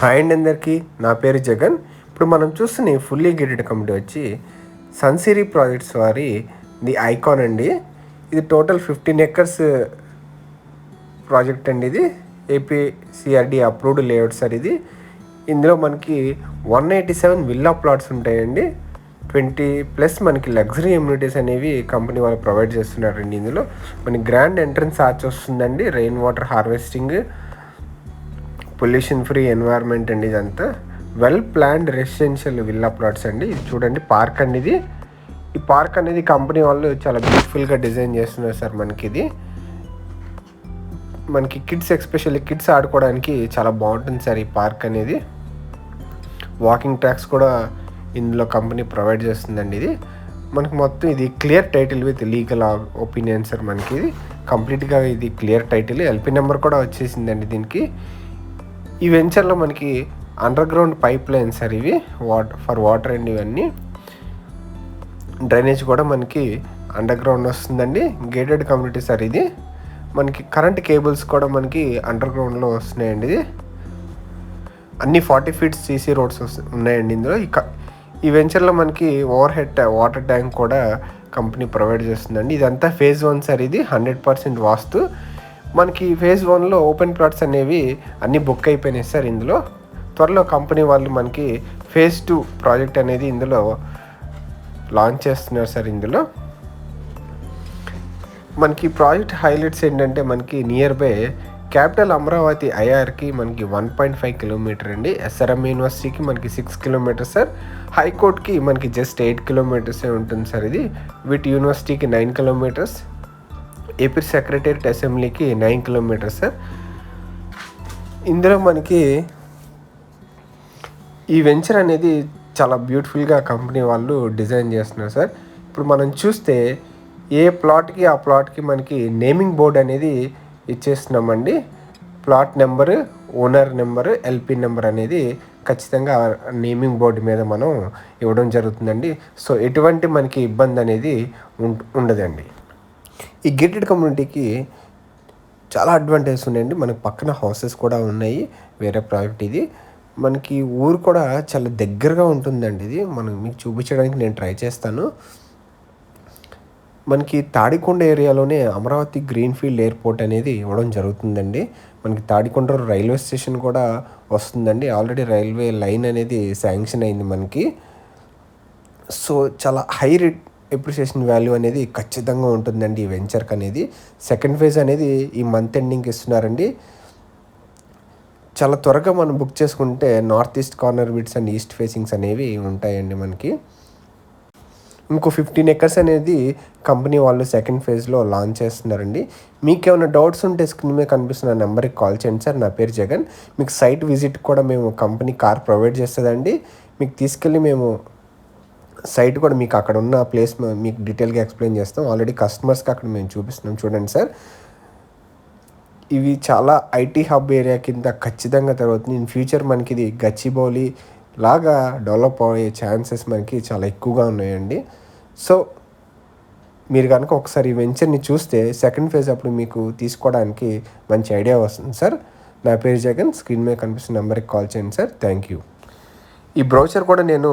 Hi అండి అందరికీ, నా పేరు జగన్. ఇప్పుడు మనం చూస్తున్న ఫుల్లీ గేటెడ్ కమ్యూనిటీ వచ్చి సన్సిరీ ప్రాజెక్ట్స్ వారి ది ఐకాన్ అండి. ఇది టోటల్ 15 ఎకర్స్ ప్రాజెక్ట్ అండి. ఇది ఏపీసీఆర్డీ అప్రూవ్డ్ లేఅవుట్ సార్. ఇందులో మనకి 187 విల్లా ప్లాట్స్ ఉంటాయండి. 20+ మనకి లగ్జరీ ఎమ్యూనిటీస్ అనేవి కంపెనీ వాళ్ళు ప్రొవైడ్ చేస్తున్నారండి. ఇందులో మనకి గ్రాండ్ ఎంట్రన్స్ ఆర్చ్ వస్తుందండి, rain water harvesting, pollution free environment అండి. ఇదంతా well planned residential villa plots అండి. ఇది చూడండి పార్క్ అండి. ఈ పార్క్ అనేది కంపెనీ వాళ్ళు చాలా బ్యూటిఫుల్గా డిజైన్ చేస్తున్నారు సార్. మనకి కిడ్స్, ఎస్పెషల్లీ కిడ్స్ ఆడుకోవడానికి చాలా బాగుంటుంది సార్ ఈ పార్క్ అనేది. వాకింగ్ ట్రాక్స్ కూడా ఇందులో కంపెనీ ప్రొవైడ్ చేస్తుందండి. మనకి మొత్తం ఇది clear title with legal opinion sir. మనకి ఇది కంప్లీట్గా ఇది క్లియర్ టైటిల్, ఎల్పీ నెంబర్ కూడా వచ్చేసిందండి దీనికి. ఈ వెంచర్లో మనకి under ground pipe line sir ఇవి, ఫర్ వాటర్ అండి. ఇవన్నీ డ్రైనేజ్ కూడా మనకి అండర్ గ్రౌండ్ వస్తుందండి. గేటెడ్ కమ్యూనిటీ సార్ ఇది. మనకి కరెంట్ కేబుల్స్ కూడా మనకి అండర్ గ్రౌండ్లో వస్తున్నాయండి. అన్ని 40 feet సీసీ రోడ్స్ ఉన్నాయండి ఇందులో. ఈ వెంచర్లో మనకి ఓవర్ హెడ్ వాటర్ ట్యాంక్ కూడా కంపెనీ ప్రొవైడ్ చేస్తుందండి. ఇదంతా ఫేజ్ 1 సార్. ఇది 100% వాస్తు. మనకి ఫేజ్ 1లో ఓపెన్ ప్లాట్స్ అనేవి అన్నీ బుక్ అయిపోయినాయి సార్. ఇందులో త్వరలో కంపెనీ వాళ్ళు మనకి ఫేజ్ 2 ప్రాజెక్ట్ అనేది ఇందులో లాంచ్ చేస్తున్నారు సార్. ఇందులో మనకి ప్రాజెక్ట్ హైలైట్స్ ఏంటంటే మనకి నియర్ బై క్యాపిటల్ అమరావతి ఐఆర్కి మనకి 1.5 కిలోమీటర్ అండి. ఎస్ఆర్ఎం యూనివర్సిటీకి మనకి 6 కిలోమీటర్స్ సార్. హైకోర్టుకి మనకి జస్ట్ 8 కిలోమీటర్సే ఉంటుంది సార్. ఇది వీటి యూనివర్సిటీకి 9 కిలోమీటర్స్, ఏపీ సెక్రటేరియట్ అసెంబ్లీకి 9 కిలోమీటర్స్ సార్. ఇందులో మనకి ఈ వెంచర్ అనేది చాలా బ్యూటిఫుల్గా కంపెనీ వాళ్ళు డిజైన్ చేస్తున్నారు సార్. ఇప్పుడు మనం చూస్తే ఏ ప్లాట్కి ఆ ప్లాట్కి మనకి నేమింగ్ బోర్డ్ అనేది ఇచ్చేస్తున్నామండి. Plot number, owner number, LP number అనేది ఖచ్చితంగా నేమింగ్ బోర్డు మీద మనం ఇవ్వడం జరుగుతుందండి. సో ఎటువంటి మనకి ఇబ్బంది అనేది ఉండదండి. ఈ గేటెడ్ కమ్యూనిటీకి చాలా అడ్వాంటేజెస్ ఉన్నాయండి. మనకి పక్కన హౌసెస్ కూడా ఉన్నాయి. వేరే ప్రాజెక్ట్ ఇది. మనకి ఊరు కూడా చాలా దగ్గరగా ఉంటుందండి. ఇది మీకు చూపించడానికి నేను ట్రై చేస్తాను. మనకి తాడికొండ ఏరియాలోనే అమరావతి గ్రీన్ఫీల్డ్ ఎయిర్పోర్ట్ అనేది ఇవ్వడం జరుగుతుందండి. మనకి తాడికొండ రైల్వే స్టేషన్ కూడా వస్తుందండి. ఆల్రెడీ రైల్వే లైన్ అనేది శాంక్షన్ అయింది మనకి. సో చాలా హై ఎప్రిసియేషన్ వాల్యూ అనేది ఖచ్చితంగా ఉంటుందండి ఈ వెంచర్కి అనేది. సెకండ్ ఫేజ్ అనేది ఈ మంత్ ఎండింగ్కి ఇస్తున్నారండి. చాలా త్వరగా మనం బుక్ చేసుకుంటే north east corner bits and east facings అనేవి ఉంటాయండి మనకి. ఇంకో 15 ఎకర్స్ అనేది కంపెనీ వాళ్ళు సెకండ్ ఫేజ్లో లాంచ్ చేస్తున్నారండి. మీకు ఏమైనా డౌట్స్ ఉంటే స్క్రీన్ మీద కనిపిస్తున్న నెంబర్కి కాల్ చేయండి సార్. నా పేరు జగన్. మీకు సైట్ విజిట్ కూడా మేము కంపెనీ కార్ ప్రొవైడ్ చేస్తుందండి. మీకు తీసుకెళ్ళి మేము సైట్ కూడా మీకు అక్కడ ఉన్న ప్లేస్ మీకు డీటెయిల్గా ఎక్స్ప్లెయిన్ చేస్తాం. ఆల్రెడీ కస్టమర్స్కి అక్కడ మేము చూపిస్తున్నాం. చూడండి సార్, ఇవి చాలా ఐటీ హబ్ ఏరియా కింద ఖచ్చితంగా జరుగుతుంది. ఇన్ ఫ్యూచర్ మనకి ఇది గచ్చిబౌలి లాగా డెవలప్ అయ్యే ఛాన్సెస్ మనకి చాలా ఎక్కువగా ఉన్నాయండి. సో మీరు కనుక ఒకసారి ఈ వెంచర్ని చూస్తే సెకండ్ ఫేజ్ అప్పుడు మీకు తీసుకోవడానికి మంచి ఐడియా వస్తుంది సార్. నా పేరు జగన్. స్క్రీన్ మీద కనిపిస్తున్న నెంబర్కి కాల్ చేయండి సార్. Thank you. ఈ బ్రౌచర్ కూడా నేను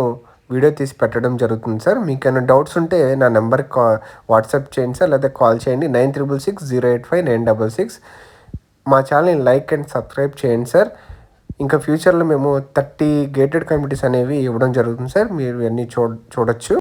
వీడియో తీసి పెట్టడం జరుగుతుంది సార్. మీకు ఏమైనా డౌట్స్ ఉంటే నా నెంబర్కి వాట్సాప్ చేయండి సార్, లేదా కాల్ చేయండి 9666085966. మా ఛానల్ని లైక్ అండ్ సబ్స్క్రైబ్ చేయండి సార్. ఇంకా ఫ్యూచర్లో మేము 30 గేటెడ్ కమ్యూనిటీస్ అనేవి ఇవ్వడం జరుగుతుంది సార్. మీరు ఇవన్నీ చూడొచ్చు.